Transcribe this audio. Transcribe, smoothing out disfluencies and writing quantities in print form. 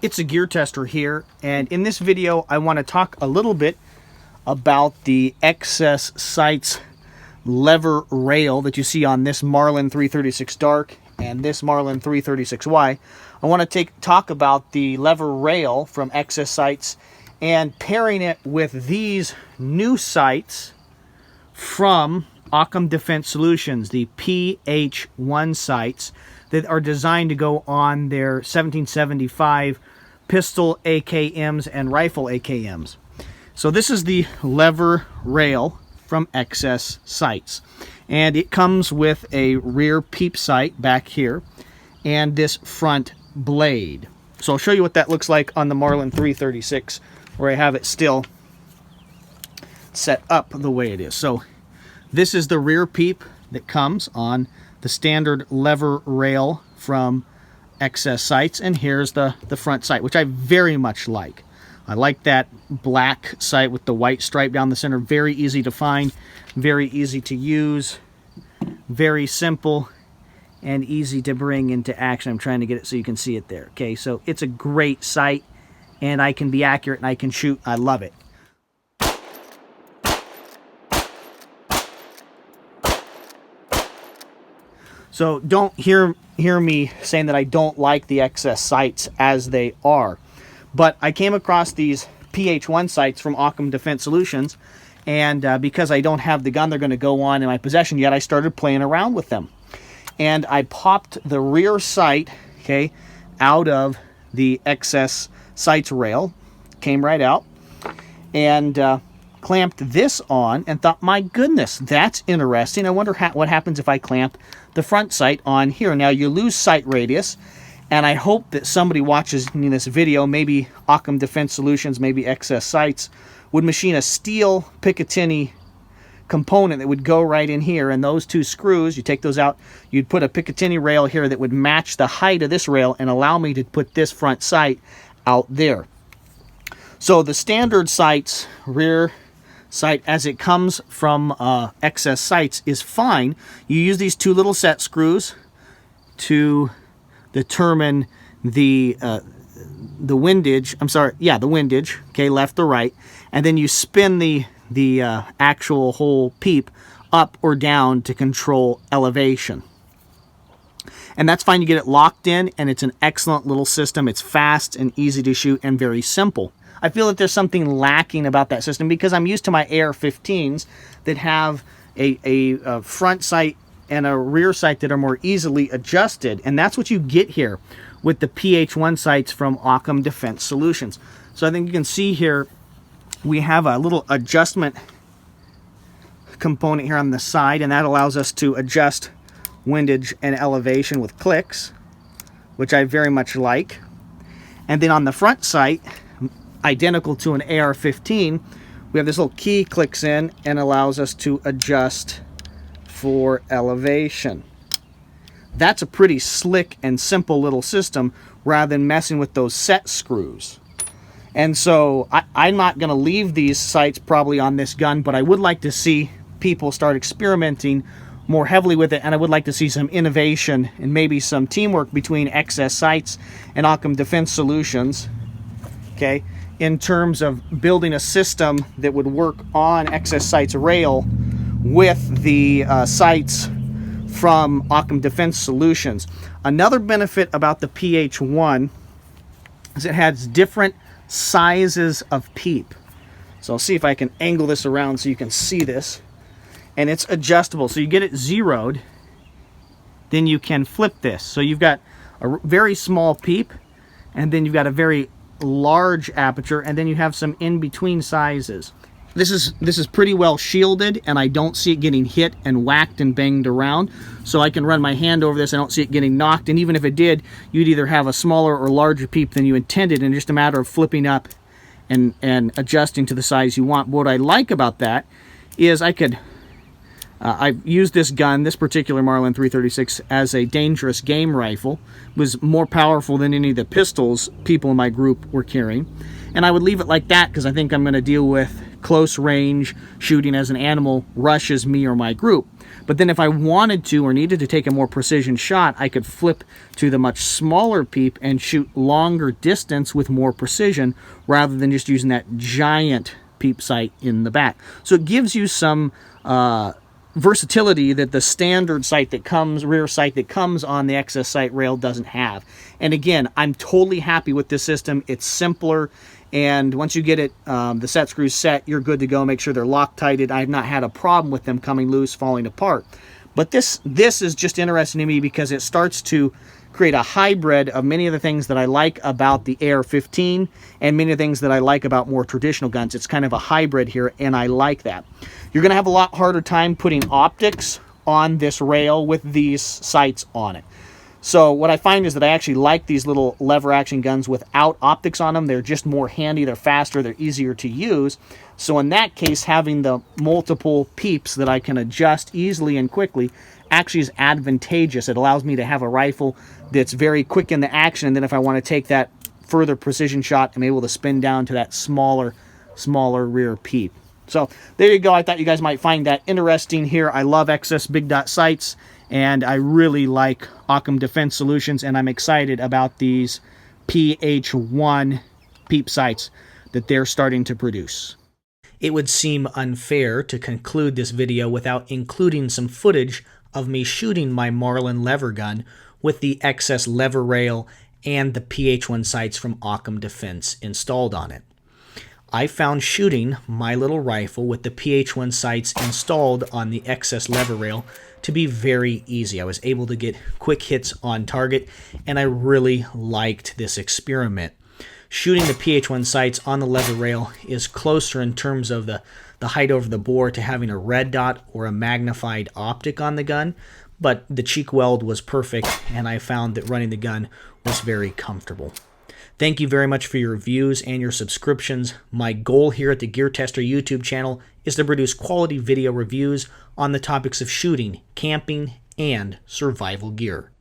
It's a gear tester here, and in this video I want to talk a little bit about the XS Sights LeverRail that you see on this Marlin 336 Dark and this Marlin 336Y. I want to talk about the LeverRail from XS Sights and pairing it with these new sights from Occam Defense Solutions, the PH1 sights that are designed to go on their 1775 pistol AKMs and rifle AKMs. So this is the LeverRail from XS Sights, and it comes with a rear peep sight back here and this front blade. So I'll show you what that looks like on the Marlin 336, where I have it still set up the way it is. So this is the rear peep that comes on the standard LeverRail from XS Sights, and here's the front sight, which I very much like. I like that black sight with the white stripe down the center. Very easy to find, very easy to use, very simple and easy to bring into action. I'm trying to get it so you can see it there. Okay, so it's a great sight, and I can be accurate and I can shoot. I love it. So don't hear me saying that I don't like the XS sights as they are. But I came across these PH1 sights from Occam Defense Solutions, and because I don't have the gun they're going to go on in my possession yet, I started playing around with them. And I popped the rear sight, okay, out of the XS Sights rail, came right out, and clamped this on and thought, my goodness, that's interesting. I wonder what happens if I clamp the front sight on here. Now you lose sight radius, and I hope that somebody watches this video, maybe Occam Defense Solutions, maybe XS Sights, would machine a steel Picatinny component that would go right in here, and those two screws, you take those out, you'd put a Picatinny rail here that would match the height of this rail and allow me to put this front sight out there. So the standard sights, rear sight as it comes from XS Sights, is fine. You use these two little set screws to determine the windage. The windage. Okay, left or right, and then you spin the actual whole peep up or down to control elevation. And that's fine. You get it locked in, and it's an excellent little system. It's fast and easy to shoot and very simple. I feel that there's something lacking about that system because I'm used to my AR-15s that have a front sight and a rear sight that are more easily adjusted, and that's what you get here with the PH1 sights from Occam Defense Solutions. So I think you can see here we have a little adjustment component here on the side, and that allows us to adjust windage and elevation with clicks, which I very much like. And then on the front sight, identical to an AR-15, we have this little key clicks in and allows us to adjust for elevation. That's a pretty slick and simple little system rather than messing with those set screws. And so I'm not going to leave these sights probably on this gun, but I would like to see people start experimenting more heavily with it, and I would like to see some innovation and maybe some teamwork between XS Sights and Occam Defense Solutions, okay, in terms of building a system that would work on XS Sights rail with the sights from Occam Defense Solutions. Another benefit about the PH1 is it has different sizes of peep. So I'll see if I can angle this around so you can see this. And it's adjustable. So you get it zeroed, then you can flip this. So you've got a very small peep, and then you've got a very large aperture, and then you have some in-between sizes. This is pretty well shielded, and I don't see it getting hit and whacked and banged around. So I can run my hand over this. I don't see it getting knocked, and even if it did, you'd either have a smaller or larger peep than you intended, and just a matter of flipping up and adjusting to the size you want. But what I like about that is I could I've used this gun, this particular Marlin 336, as a dangerous game rifle. It was more powerful than any of the pistols people in my group were carrying. And I would leave it like that because I think I'm going to deal with close range shooting as an animal rushes me or my group. But then if I wanted to or needed to take a more precision shot, I could flip to the much smaller peep and shoot longer distance with more precision rather than just using that giant peep sight in the back. So it gives you some versatility that the standard sight that comes, rear sight that comes on the XS Sights LeverRail doesn't have. And again, I'm totally happy with this system. It's simpler, and once you get it, the set screws set, you're good to go. Make sure they're Loctited. I've not had a problem with them coming loose, falling apart. But this is just interesting to me because it starts to create a hybrid of many of the things that I like about the AR-15 and many of the things that I like about more traditional guns. It's kind of a hybrid here, and I like that. You're going to have a lot harder time putting optics on this rail with these sights on it. So what I find is that I actually like these little lever action guns without optics on them. They're just more handy, they're faster, they're easier to use. So in that case, having the multiple peeps that I can adjust easily and quickly actually is advantageous. It allows me to have a rifle that's very quick in the action, and then if I want to take that further precision shot, I'm able to spin down to that smaller rear peep. So there you go. I thought you guys might find that interesting here. I love XS Big Dot sights, and I really like Occam Defense Solutions, and I'm excited about these PH1 peep sights that they're starting to produce. It would seem unfair to conclude this video without including some footage of me shooting my Marlin lever gun with the XS LeverRail and the PH1 sights from Occam Defense installed on it. I found shooting my little rifle with the PH1 sights installed on the XS LeverRail to be very easy. I was able to get quick hits on target, and I really liked this experiment. Shooting the PH1 sights on the LeverRail is closer in terms of the height over the bore to having a red dot or a magnified optic on the gun, but the cheek weld was perfect, and I found that running the gun was very comfortable. Thank you very much for your views and your subscriptions. My goal here at the TheGearTester YouTube channel is to produce quality video reviews on the topics of shooting, camping, and survival gear.